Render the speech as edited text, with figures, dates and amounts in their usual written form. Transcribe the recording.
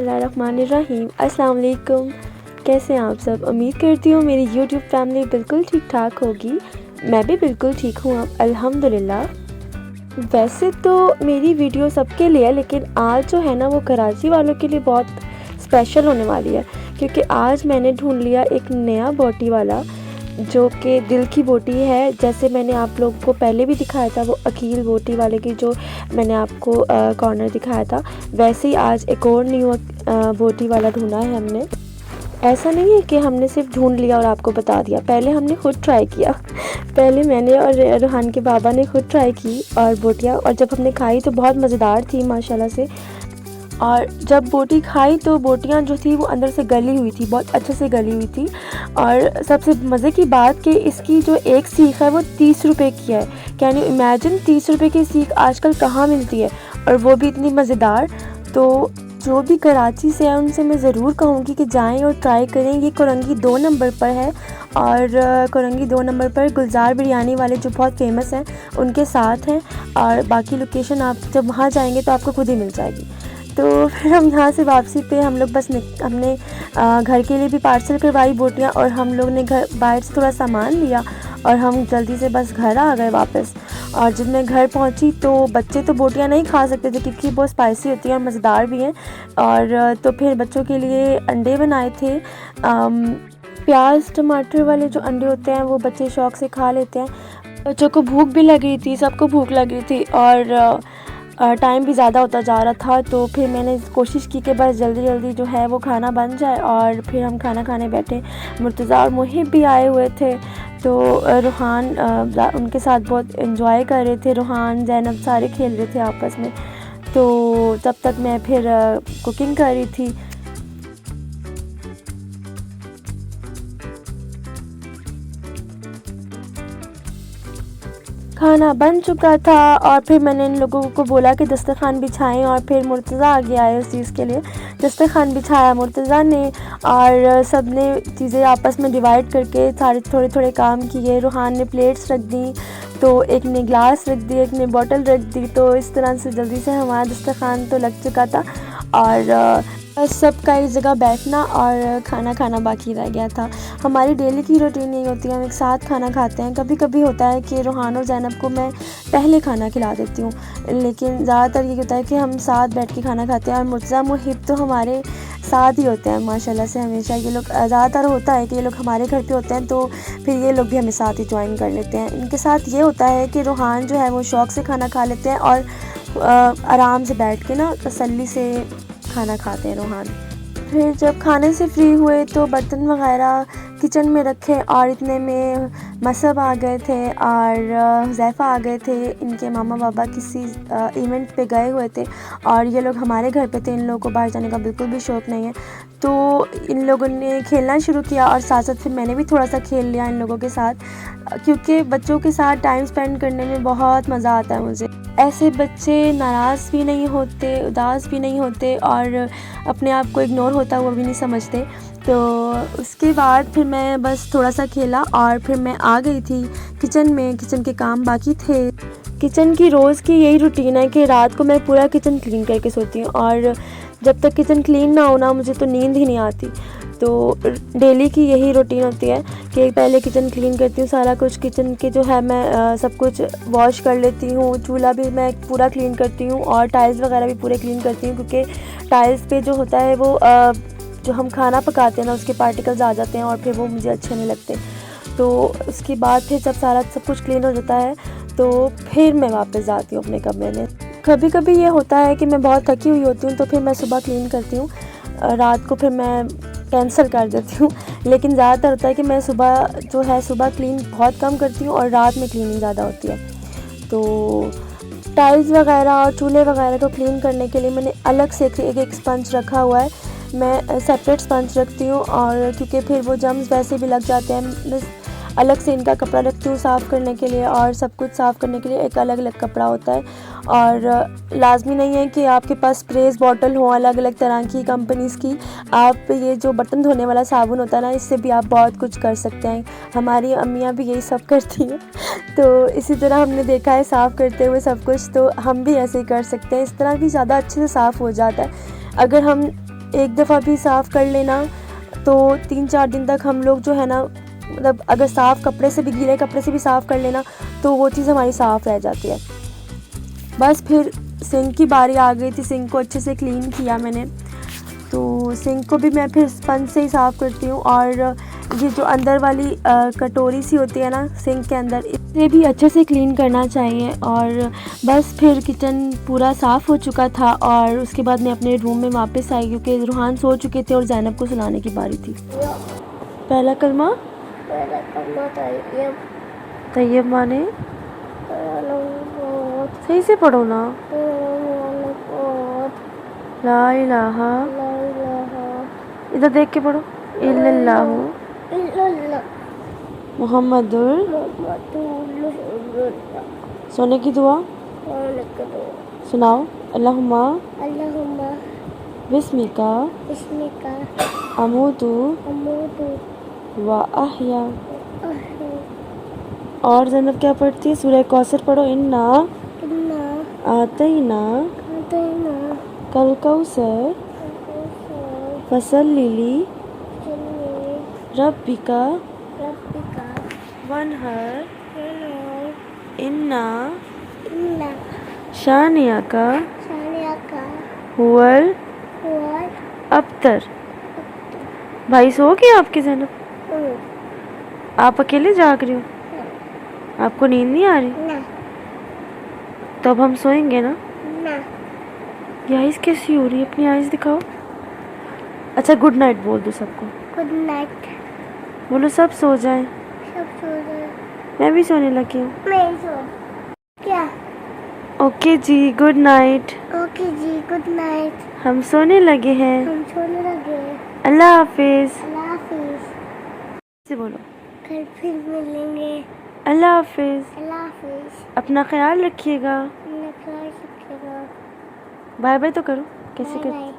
बिस्मिल्लाहिर्रहमानिर्रहीम। अस्सलाम वालेकुम। कैसे हैं आप सब? उम्मीद करती हूँ मेरी यूट्यूब फैमिली बिल्कुल ठीक ठाक होगी। मैं भी बिल्कुल ठीक हूँ अब अल्हम्दुलिल्लाह। वैसे तो मेरी वीडियो सबके लिए है, लेकिन आज जो है ना वो कराची वालों के लिए बहुत स्पेशल होने वाली है, क्योंकि आज मैंने ढूंढ लिया एक नया बोटी वाला जो कि दिल की बोटी है। जैसे मैंने आप लोगों को पहले भी दिखाया था वो अकील बोटी वाले की जो मैंने आपको कॉर्नर दिखाया था, वैसे ही आज एक और न्यू बोटी वाला ढूंढा है हमने। ऐसा नहीं है कि हमने सिर्फ ढूंढ लिया और आपको बता दिया, पहले हमने खुद ट्राई किया। पहले मैंने और रूहान के बाबा ने खुद ट्राई की और बोटियाँ, और जब हमने खाई तो बहुत मज़ेदार थी माशाल्लाह से। और जब बोटी खाई तो बोटियाँ जो थी वो अंदर से गली हुई थी, बहुत अच्छे से गली हुई थी। और सबसे मज़े की बात कि इसकी जो एक सीख है वो 30 रुपये की है। कैन यू इमेजिन, 30 रुपये की सीख आजकल कहाँ मिलती है, और वो भी इतनी मज़ेदार। तो जो भी कराची से है उनसे मैं ज़रूर कहूँगी कि जाएं और ट्राई करें। ये कोरंगी 2 नंबर पर है, और कोरंगी 2 नंबर पर गुलजार बिरयानी वाले जो बहुत फेमस हैं उनके साथ हैं। और बाकी लोकेशन आप जब वहाँ जाएंगे तो आपको खुद ही मिल जाएगी। तो फिर हम यहाँ से वापसी पे हम लोग बस हमने घर के लिए भी पार्सल करवाई बोटियाँ, और हम लोग ने घर बाहर से थोड़ा सामान लिया और हम जल्दी से बस घर आ गए वापस। और जब मैं घर पहुँची तो बच्चे तो बोटियाँ नहीं खा सकते थे क्योंकि बहुत स्पाइसी होती हैं और मज़ेदार भी हैं। और तो फिर बच्चों के लिए अंडे बनाए थे। प्याज टमाटर वाले जो अंडे होते हैं वो बच्चे शौक़ से खा लेते हैं। बच्चों को भूख भी लग रही थी, सबको भूख लग रही थी, और टाइम भी ज़्यादा होता जा रहा था। तो फिर मैंने कोशिश की कि बस जल्दी जल्दी जो है वो खाना बन जाए, और फिर हम खाना खाने बैठे। मुर्तज़ा और मुहिब भी आए हुए थे, तो रूहान उनके साथ बहुत एंजॉय कर रहे थे। रूहान ज़ैनब सारे खेल रहे थे आपस में। तो तब तक मैं फिर कुकिंग कर रही थी। खाना बन चुका था और फिर मैंने इन लोगों को बोला कि दस्तरखान बिछाएं, और फिर मुर्तज़ा आ गया है उस चीज़ के लिए। दस्तरखान बिछाया मुर्तज़ा ने, और सब ने चीज़ें आपस में डिवाइड करके सारे थोड़े थोड़े काम किए। रूहान ने प्लेट्स रख दी, तो एक ने ग्लास रख दी, एक ने बॉटल रख दी। तो इस तरह से जल्दी से हमारा दस्तरखान तो लग चुका था, और बस सबका एक जगह बैठना और खाना खाना बाकी रह गया था। हमारी डेली की रूटीन यही होती है, हम एक साथ खाना खाते हैं। कभी कभी होता है कि रूहान और ज़ैनब को मैं पहले खाना खिला देती हूँ, लेकिन ज़्यादातर ये होता है कि हम साथ बैठ के खाना खाते हैं। और मुर्तज़ा मुहिब तो हमारे साथ ही होते हैं माशाल्लाह से हमेशा। ये लोग ज़्यादातर होता है कि ये लोग हमारे घर पे होते हैं, तो फिर ये लोग भी हमें साथ ही ज्वाइन कर लेते हैं। इनके साथ ये होता है कि रूहान जो है वो शौक़ से खाना खा लेते हैं, और आराम से बैठ के ना तसल्ली से खाना खाते हैं रूहान। फिर जब खाने से फ्री हुए तो बर्तन वगैरह किचन में रखे, और इतने में मसब आ गए थे और ज़ैफ़ा आ गए थे। इनके मामा बाबा किसी इवेंट पे गए हुए थे, और ये लोग हमारे घर पे थे। इन लोगों को बाहर जाने का बिल्कुल भी शौक़ नहीं है। तो इन लोगों ने खेलना शुरू किया, और साथ साथ फिर मैंने भी थोड़ा सा खेल लिया इन लोगों के साथ, क्योंकि बच्चों के साथ टाइम स्पेंड करने में बहुत मज़ा आता है मुझे। ऐसे बच्चे नाराज़ भी नहीं होते, उदास भी नहीं होते, और अपने आप को इग्नोर होता हुआ भी नहीं समझते। तो उसके बाद फिर मैं बस थोड़ा सा खेला, और फिर मैं आ गई थी किचन में। किचन के काम बाकी थे। किचन की रोज़ की यही रूटीन है कि रात को मैं पूरा किचन क्लीन करके सोती हूँ, और जब तक किचन क्लीन ना हो ना मुझे तो नींद ही नहीं आती। तो डेली की यही रूटीन होती है कि पहले किचन क्लीन करती हूँ, सारा कुछ किचन के जो है मैं सब कुछ वॉश कर लेती हूँ। चूल्हा भी मैं पूरा क्लीन करती हूँ, और टाइल्स वगैरह भी पूरे क्लीन करती हूँ, क्योंकि टाइल्स पे जो होता है वो जो हम खाना पकाते हैं ना उसके पार्टिकल्स आ जाते हैं, और फिर वो मुझे अच्छे नहीं लगते। तो उसके बाद फिर जब सारा सब कुछ क्लीन हो जाता है तो फिर मैं वापस जाती हूँ अपने कमरे में। कभी कभी ये होता है कि मैं बहुत थकी हुई होती हूँ, तो फिर मैं सुबह क्लीन करती हूँ, रात को फिर मैं कैंसिल कर देती हूँ। लेकिन ज़्यादातर होता है कि मैं सुबह जो है सुबह क्लीन बहुत कम करती हूँ, और रात में क्लीनिंग ज़्यादा होती है। तो टाइल्स वगैरह और चूल्हे वगैरह को क्लीन करने के लिए मैंने अलग से एक स्पंज रखा हुआ है। मैं सेपरेट स्पंज रखती हूँ, और क्योंकि फिर वो जम्स वैसे भी लग जाते हैं, मैं अलग से इनका कपड़ा रखती हूँ साफ़ करने के लिए। और सब कुछ साफ़ करने के लिए एक अलग अलग कपड़ा होता है, और लाजमी नहीं है कि आपके पास स्प्रेस बॉटल हो अलग अलग तरह की कंपनीज़ की। आप ये जो बर्तन धोने वाला साबुन होता है ना, इससे भी आप बहुत कुछ कर सकते हैं। हमारी अम्मियाँ भी यही सब करती हैं। तो इसी तरह हमने देखा है साफ़ करते हुए सब कुछ, तो हम भी ऐसे ही कर सकते हैं। इस तरह भी ज़्यादा अच्छे से साफ़ हो जाता है। अगर हम एक दफ़ा भी साफ़ कर लेना तो 3-4 दिन तक हम लोग जो है ना, मतलब अगर साफ़ कपड़े से भी, गीले कपड़े से भी साफ़ कर लेना तो वो चीज़ हमारी साफ़ रह जाती है। बस फिर सिंक की बारी आ गई थी। सिंक को अच्छे से क्लीन किया मैंने, तो सिंक को भी मैं फिर स्पंज से ही साफ़ करती हूँ। और ये जो अंदर वाली कटोरी सी होती है ना सिंक के अंदर, इसे भी अच्छे से क्लीन करना चाहिए। और बस फिर किचन पूरा साफ़ हो चुका था और उसके बाद मैं अपने रूम में वापस आई क्योंकि रूहान सो चुके थे और ज़ैनब को सुलाने की बारी थी। पहला कलमा तैयब माने सही से पढ़ो ना। ला इलाहा, इधर देख के पढ़ो। इल्लल्लाहु मुहम्मदुर, सोने की दुआ सुनाओ। अल्लाहुम्मा बिस्मिका अमूतु व अहया। और ज़ैनब क्या पढ़ती है? सूरह कौसर पढ़ो। इन्ना आतैना कल कौसर फसल्ली रब्बिका वनहर इन्ना शानियाका हुवल अबतर। भाई सो गए आपके ज़ैनब? आप अकेले जाग रही हो? आपको नींद नहीं आ रही? तो अब हम सोएंगे ना? ये आइज़ कैसी हो रही है? अपनी आइज़ दिखाओ। अच्छा गुड नाइट बोल दो सबको। गुड नाइट बोलो सब सो जाएं। सब सो जाए। मैं भी सोने लगी हूँ। मैं सो क्या? ओके जी गुड नाइट। ओके जी गुड नाइट। हम सोने लगे हैं। हम सोने लगे। अल्लाह हाफिज। अल्लाह हाफिज। से बोलो। कल फिर मिलेंगे। अल्लाह हाफिज। अल्लाह हाफिज। अपना ख्याल रखिएगा। अपना ख्याल रखिएगा। बाय बाय तो करो। कैसे बाय कर बाय।